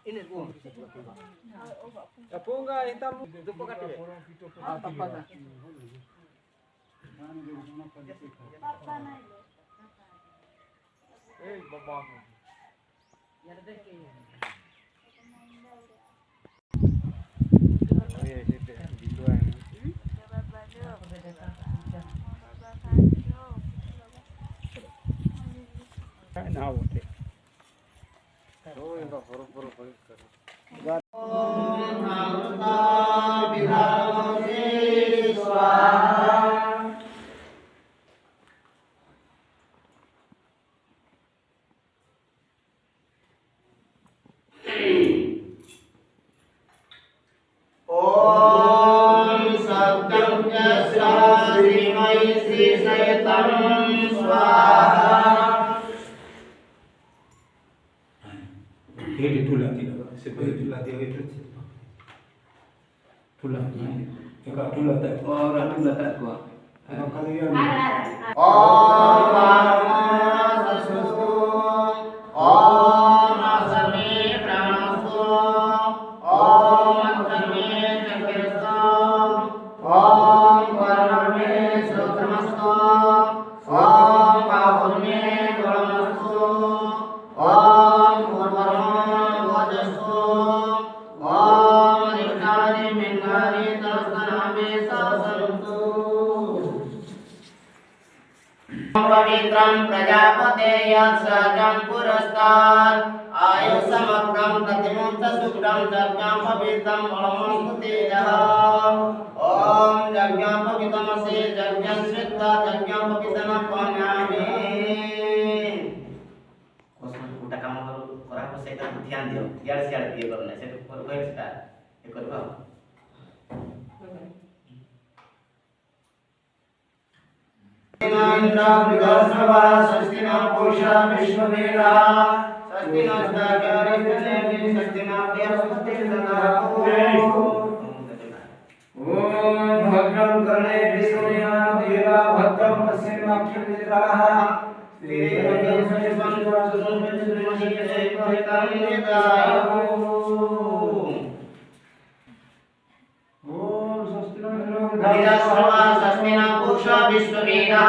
Ini pun. Apa enggak hitam itu pakai deh. Ah, tempat. Eh, babang. Ya ada ke. Oh ya, itu dituan. Kan nawo deh. Oh, enggak buru-buru kan. Ini tulang tidak, sebagai tulang dia itu tulang ini, kalau tulang tak, Orang tulang tak kuat. kalau kalian पवित्रं प्रजापते यत्सजं पुरस्तात् आयुष्समग्रं प्रतिमुक्त सुखं यज्ञं पवित्रं बलमस्तु तेजः ॐ यज्ञं पवित्रमसि यज्ञं श्रुत्वा यज्ञं पवित्रं पण्यामि उटा काम करा को सेटा ध्यान दियो यार से यार दियो करना से कर कोई सेटा ये करबा इंद्रा विदर्शवा सस्तिना पूषा विश्ववेदा सस्तिना स्ताकारिष्टनेमि सस्तिना बृहस्पति ददातु ओम भद्रं कर्णे विष्णुया देवा भद्रं पश्येमाक्षिमित्राः श्रीरङ्गेश्वरं सस्तिना पूषा विश्ववेदा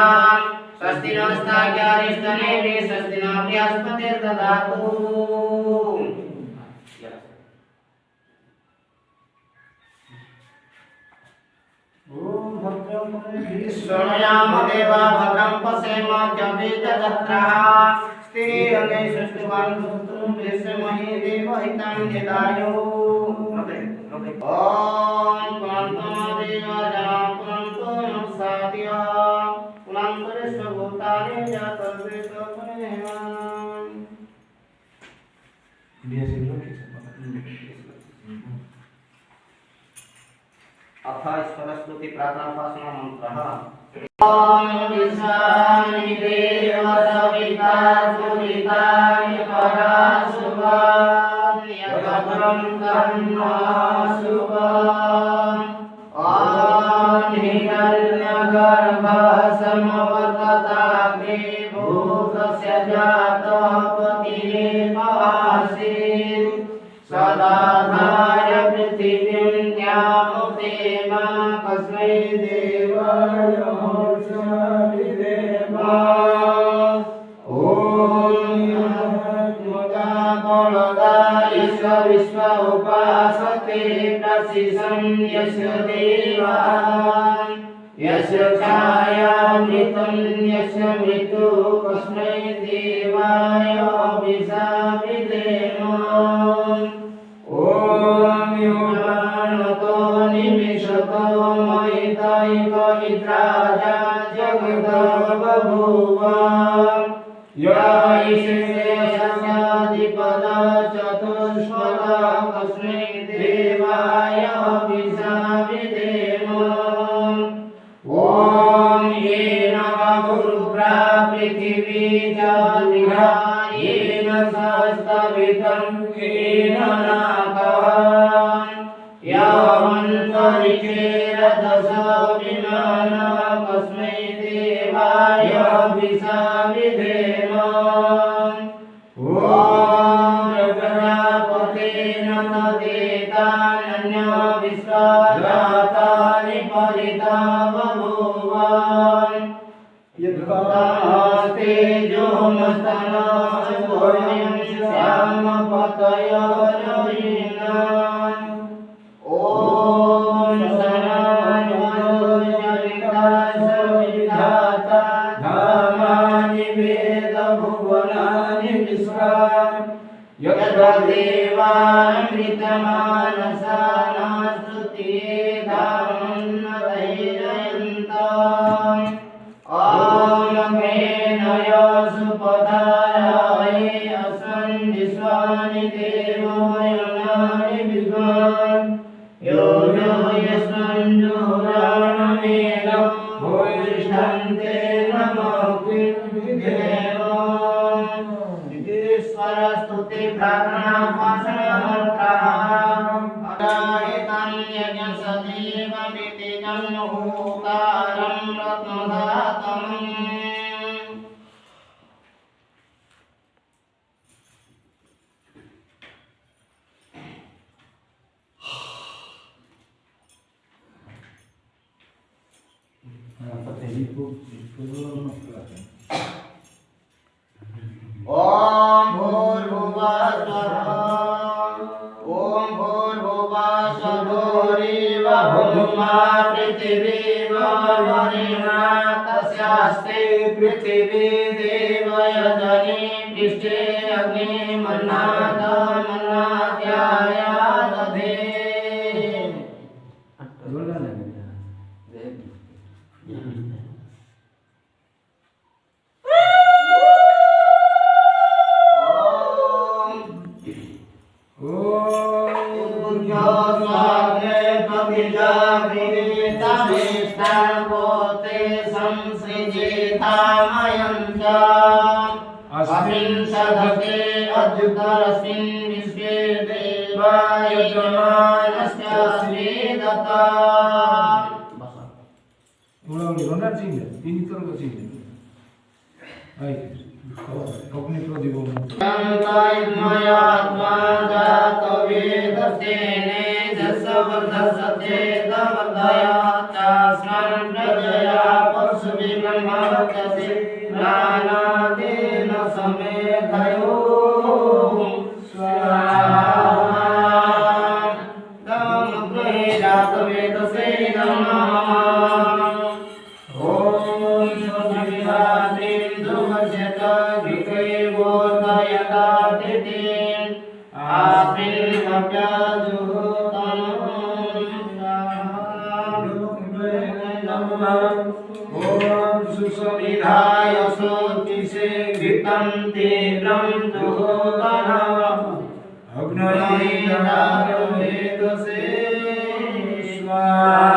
सस्तिना स्ताकारिष्टनेमि सस्तिना बृहस्पति ददातु शृणुयाम देवा भद्रं पश्येम जपितजत्राः स्त्रीरङ्गे सृष्टिवान् सुस्तुं विश्वमहि देवहितं निदायो ॐ पुनन्तमादेवाजां पुनन्तो नमसाद्या पुनन्तरिष्वभूतानि जातर्वेशपुनेहान् dia sendiri अथ सरस्वती प्रार्थना उपासना मंत्रः ओम विशानि देव सविता सुरितानि पराशुभानि यज्ञं कर्मा शुभम् ओम हिरण्यगर्भः समवर्तताग्रे भूतस्य जातः पतिरेवासीत् सदाधाय पृथिवीं न्यामुतेमा कस्मै देवाय हर्षाभिदेवा ॐ विश्व उपासते प्रसिसं यस्य देवा यस्य छायामृतं यस्य मृत्युः कस्मै देवाय अभिशापिदेम ओम योगानतो निमिषतो महितैकहित्राजा जगतो बभूव या ईशेषस्यादि द्विपद चतुष्पद तस्मै देवाय विसाविधेम। ओम येन गुरुप्रा पृथिवी च निरा येन सस्तवितं येन नाकः यमन्तरिक्षे रथस विमानः तस्मै देवाय विसाविधेम। ओम प्रजापतेन तदेतान्य विश्वजातानि परिता बभूव। तेजोमस्तनस्वयं श्यामपतयोरविना। ओम सनातनजनिता सविधाता धामानि वेद भुवनानि विश्वा। यत्र देवामृतमानसा स्तुतिये धामन्नदैरयन्तम्। ओम मेनय सुपधाराये अस्मन् विश्वानि देवो यमानि विद्वान्। यो यो यस्मन् जुहुराणमेनं भूयिष्ठन्ते नमो विदेव। स्तुति प्रार्थना वासनामन्त्रः अदायितं यज्ञसदेव विदितं मुहूर्तारं रत्नदातम्। ओम भूर्भुवः स्वः। ओम भूर्भुवः स्वः भूमा पृथिवी वरिणा तस्यास्ते पृथिवी देवयजनि पृष्ठे अग्नि मन्नाद मन्नाद्याया दधे। सदते अद्युतरस्मिन् विश्वे देवा यजमानस्यास्मि दत्ता। थोड़ा रोना चाहिए तीन तरह का चाहिए आई अपने प्रदीप मयात्मा जात वेदसेने जसवदसते दवदया चास्मन् प्रजया पशुभिर्ब्रह्मवचसे नानादेन समेधयो स्वाहा। तमग्रे जातवेदसे नमः। ओम सुविधात्रिं दुमज्जत विकैवोदयता तिथिं आस्मिन् भव्यजुहोतम् स्वाहा। ओम सुसुविधाय सोतिसे घृतं तीव्रं जुहोतनः अग्नये दारुवेदसे स्वाहा।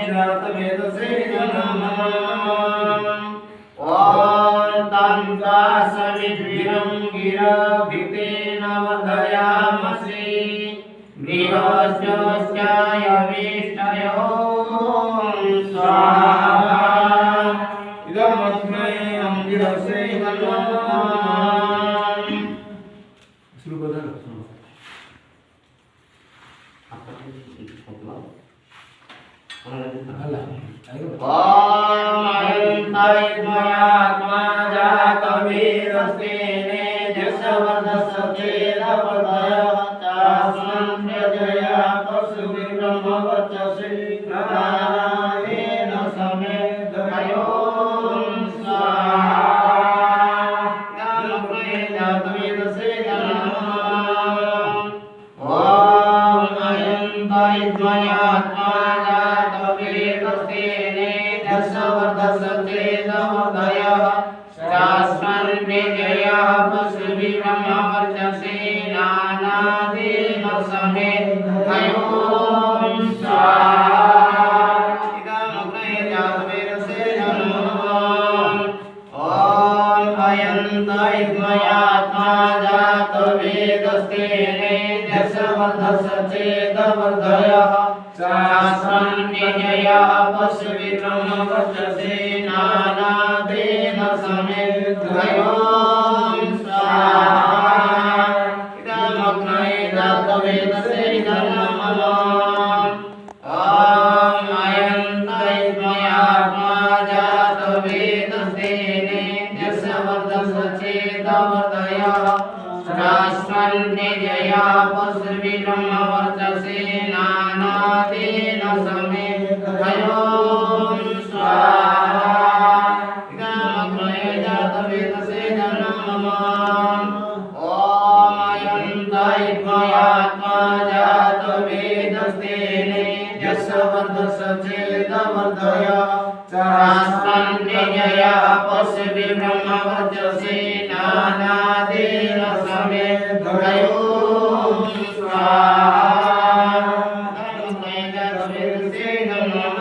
जातवेदसे नमः। ओम तन्त्वा सविद्भिरं गिरभितेन वधयामसि गृहस्थस्यायविष्टयो स्वाहा। इदमस्मै अङ्गिरसे नमः। शुरू कर अयन्तायत्मयात्मा जातवेदस्तेने जसवदसते दवदयः चास्मन् प्रजया पशुभिर्ब्रह्मवचसे नारायणेन समेधयो स्वाहा। नमो जातवेदसे नमः। ओम अयन्तायत्मयात्मा जातवेदस्तेने दशवर्धसते नवोदयः शास्त्रं जया पशुभि ब्रह्मवर्चसे नानादेन समे हयों स्वाहा इदमग्ने जातवेदसे नमः ॐ अयन्तैर्मयात्मा जातवेदस्तेने दशवर्धसचेदवर्धयः शास्त्रन्यजया पशुभि ब्रह्मवर्चसे नानादेन समे हयों स्वाहा इदमग्ने जातवेदसे नमः ॐ अयन्तैर्मयात्मा जातवेदस्तेने दशवर्धसचेदवर्धयः शास्त्रन्यजया पशुभि ब्रह्मवर्चसे नानादेन समे हयों स्वाहा इदमग्ने जातवेदसे नमः ॐ अयन्तैर्मयात्मा जातवेदस्तेने दशवर्धसचेदवर्धयः शास्त्रन्यजया पशुभि ब्रह्मवर्चसे नानादेन समे हयों स्वाहा इदमग्ने जातवेदसे नमः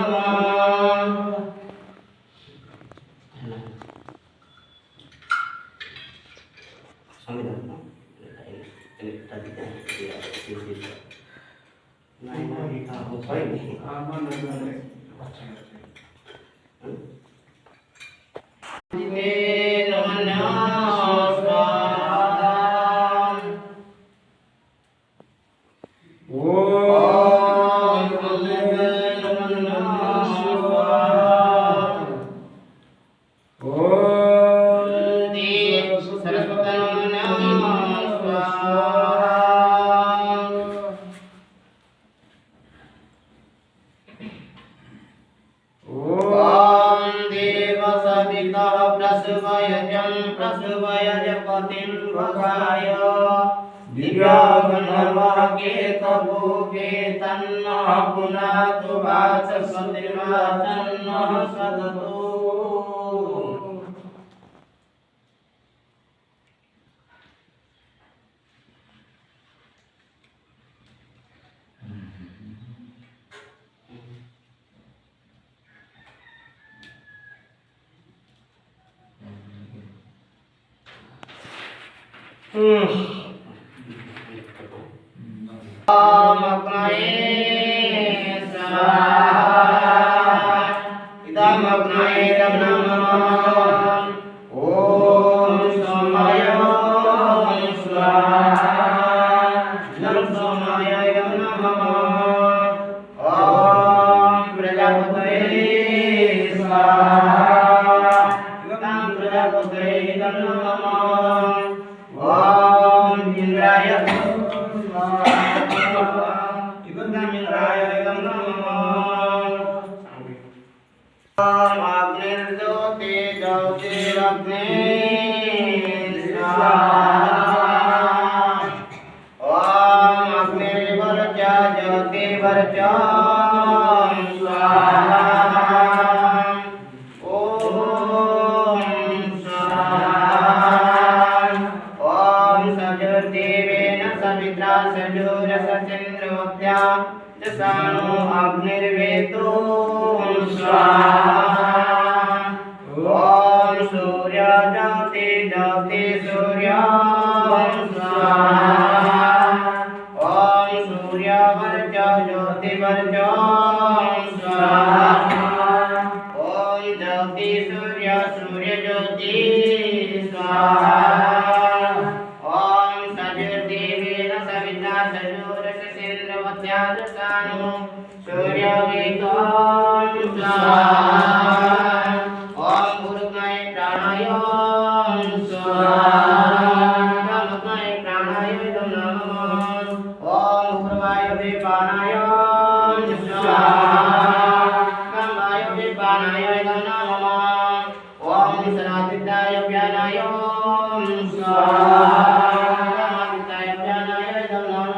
प्रसुवयजपतिं भगाय दिव्यागणवाके तपोके तन्नः पुनातु वाचस्पतिर्वा तन्नः सदतु अग्नये स्वाहा इदमग्नये नमः ॐ सोमाय स्वाहा इदं सोमाय नमः ॐ प्रजापतये स्वाहा इदं प्रजापतये नमः ॐ इंद्राय अग्निर्ज्योति ज्योतिरग्ने स्वाहा ॐ अग्निर्वर्चा ज्योतिर्वर्चा स्वाहा ॐ स्वाहा ॐ सजुर्देवेन सवित्रा सजोरसचन्द्रोद्या जसानो अग्निर्वेतो स्वाहा ॐ सूर्य ज्योति ज्योति सूर्य स्वाहा ॐ सूर्य वर्च ज्योति वर्च स्वाहा ॐ ज्योति सूर्य सूर्य ज्योति स्वाहा ॐ सजुर्देवेन सविता सजोरसचन्द्रोद्या जसानो सूर्यवेतो स्वाहा ॐ गुरुग्नये प्राणाय स्वाहा गुरुग्नये प्राणाय नमः ॐ गुरुवायुवे प्राणाय स्वाहा गंगायुवे प्राणाय नमः ॐ सनादित्याय व्यानाय स्वाहा गमादित्याय व्यानाय नमः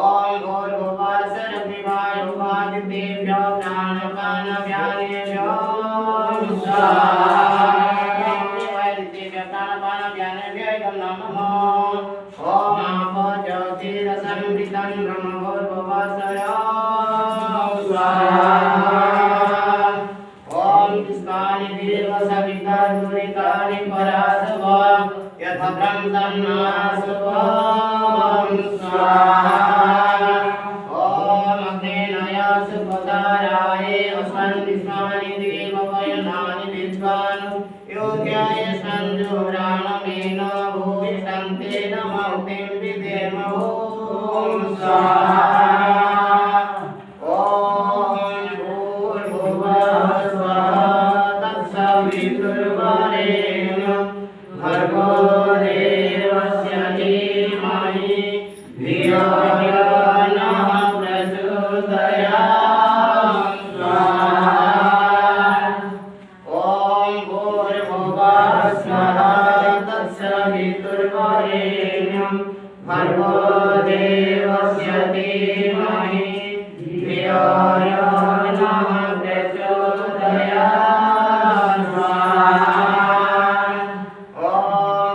ॐ भूर्भुवः सरग्निवाय उपादितेभ्यो प्राणपानव्यानेभ्यो स्वाहा प्राणव्यानव्ययं नमः ॐ आपो ज्योतिरसंवृतं ब्रह्मभूर्भुवस्वः स्वाहा ॐ पुष्पाणि देवसविता दुरितानि परासव यथा ब्रह्मन्नासवं स्वाहा ॐ अग्नेय सुपदाराय अस्मन् विष्णानि देववयनानि विद्वान् योग्याय संजुराणमेन भूयिष्ठन्ते नमौतिं विदेम ॐ स्वाहा ॐ भूर्भुवः स्वः तत्सवितुर्वरेण्यं भर्गो देवस्य धीमहि धियो यो नः प्रचोदयात् स्वाहा ॐ भूर्भुवः स्वः तत्सवितुर्वरेण्यं भर्गो देवस्य धीमहि धियो यो नः प्रचोदयात् स्वाहा ॐ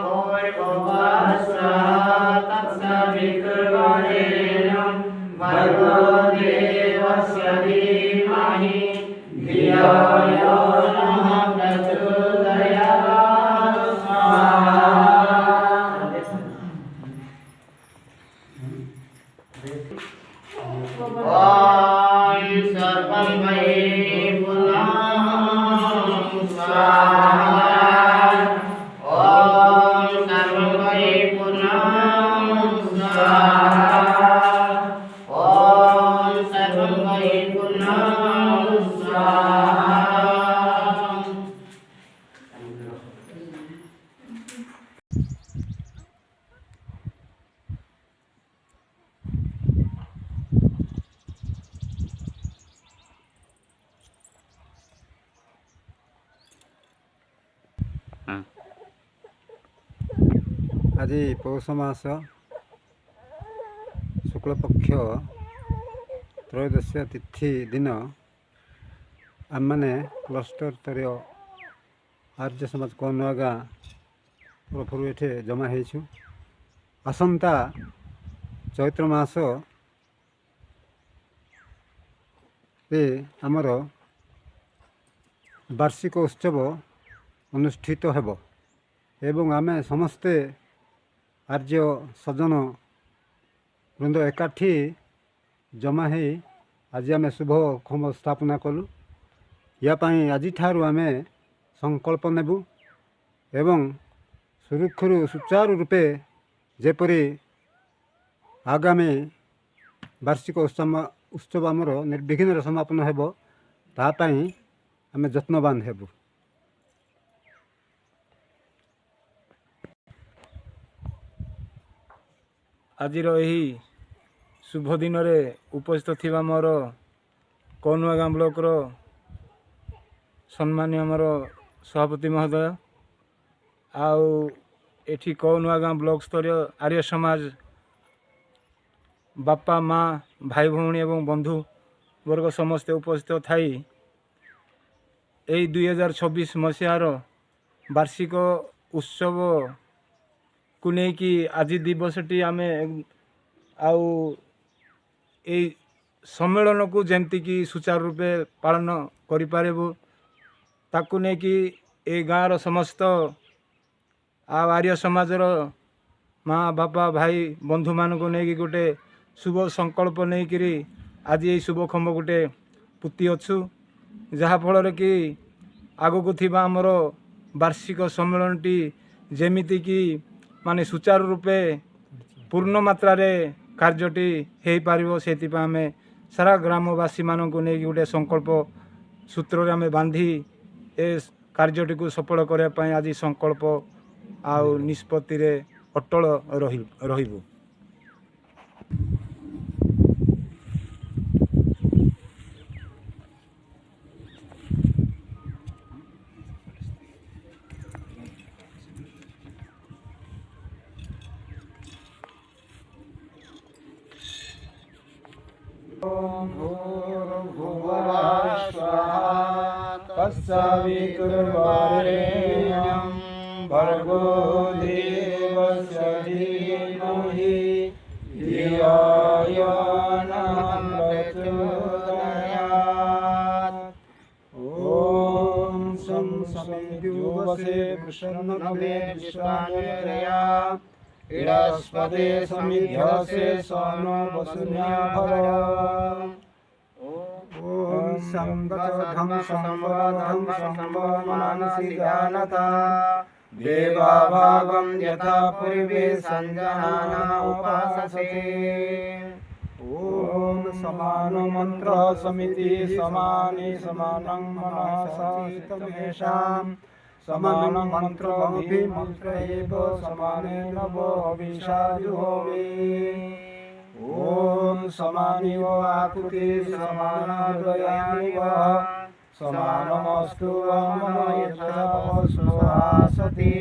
भूर्भुवः स्वः तत्सवितुर्वरेण्यं भर्गो देवस्य धीमहि धियो यो नः प्रचोदयात् स्वाहा ॐ सर्वं वै पुनः स्वाहा ॐ सर्वं वै पुनः स्वाहा ॐ सर्वं वै पुनः स्वाहा आज पौष मास शुक्लपक्ष त्रयोदश तिथि दिन आम मैंने क्लस्टर स्तर आर्य समाज कौनुआ गाँ तरफ ये जमा होइछु। आसंता चैत्र मास रे आमर वार्षिक उत्सव अनुष्ठित हेब एवं आमे समस्ते आर्य सज्जन वृंद एकाठी जमा हो आज आम शुभ खम स्थापना कलु। या आज आमे संकल्प नेबु एवं सुरुखुरु सुचारू रूपे जेपरी आगामी वार्षिक उत्सव आमर निर्विघ्न समापन हेब तापाई आमे यत्नवान हेबु। आजिर यही शुभ दिन में उपस्थित थिबा मोर कौनुआ गाँ ब्लॉकर सम्मान्य आमर सभापति महोदय आउ एठी कौनुआ गाँ ब्लॉक स्तरीय आर्य समाज बापा माँ भाई भौणी एवं बंधु वर्ग समस्ते उपस्थित थाई यही 2026 मसीहार वार्षिक उत्सव को लेकिन आज दिवसटी आमे आउ ए सम्मेलन को जमती कि सुचारू रूपे पालन करिपारेबु ताकू नेकी ए गाँर समस्त आर्य समाजर माँ बापा भाई बंधु मान को लेकिन गोटे शुभ संकल्प नहीं करी आज ये शुभ खम्ब गोटे पुति अच्छु जहाँ फल कि आगक थिबा आमर वार्षिक सम्मेलनटी जेमिति कि माने सुचारू रूपे पूर्ण मात्रा रे कार्यटी हो पारिबो सेतिपा आमे सारा ग्रामवासी मानक नहीं गोटे संकल्प सूत्र आमे बांधी ए कार्यटी को सफल करने पाई आज संकल्प आउ निष्पत्ति रे अटल रहिबु। तत्सवितुर्वरेण्यं भर्गो देवस्य धीमहि धियो यो नः प्रचोदयात्। ॐ शं समिद्युवसे प्रसन्नभवे विश्वानिरया इडस्पदे समिध्यसे सोनो वसुन्याभर। ॐ संगतधं संवदं संवमनसि जानता देवाभागं यथा पूर्वे संजनाना उपाससे। ॐ समान मंत्र समिति समानि समानं मनसास्तमेषां समान मंत्र अभिमंत्र एव समानेन भविषाजुहोमि। ॐ समानिव आकुति समानहृदयानिव समानमस्तु मम यथा सुहासति।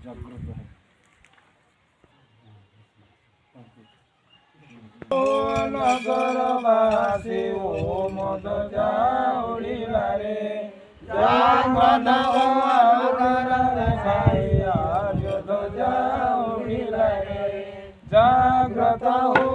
जागृत है। नगरवासी ओ मद जाउडिलारे जाग्रत हो नगरवासी आर्यद जाउडिलारे जाग्रत हो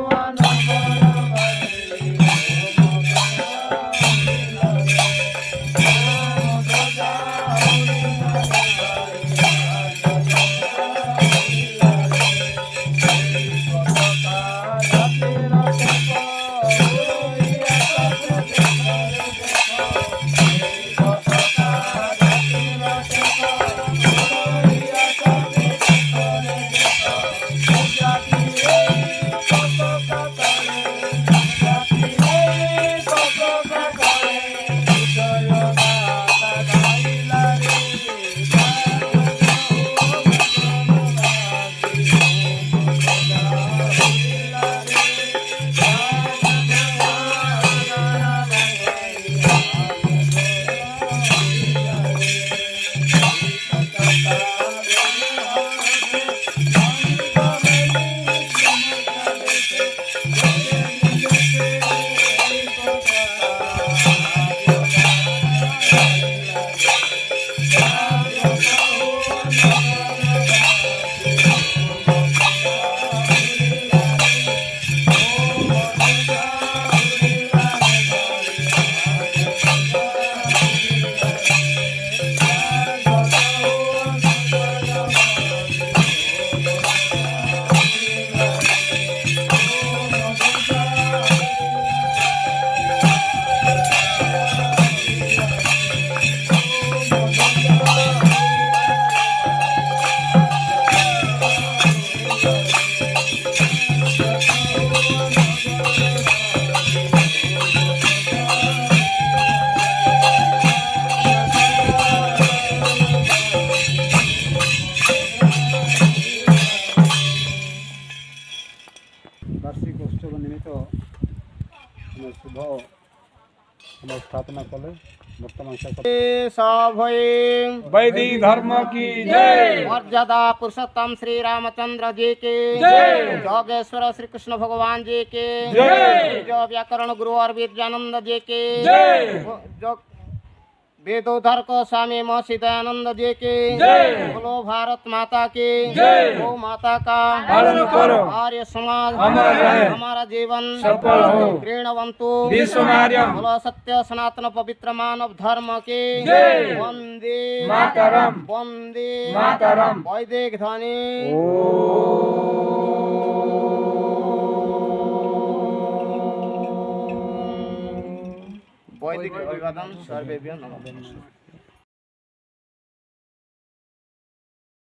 वार्षिक उत्सव निमित्त शुभ स्थापना कले वर्तमान वैदिक धर्म की जय। मर्यादा पुरुषोत्तम श्री रामचंद्र जी के जय। योगेश्वर श्री कृष्ण भगवान जी के जय। जो व्याकरण गुरु और वीरजानंद जी के जय। जो वेदोधर को स्वामी महर्षि दयानंद जी के जय। बोलो भारत माता की जय। गौ माता का पालन करो, आर्य समाज हमारा जीवन सफल हो, प्रेरणवंतु विश्वमार्यम। बोलो सत्य सनातन पवित्र मानव धर्म के जय। वंदे मातरम, वंदे मातरम। वैदिक ध्वनि वैदिक अभिवादन सर्वेभ्यो नमः।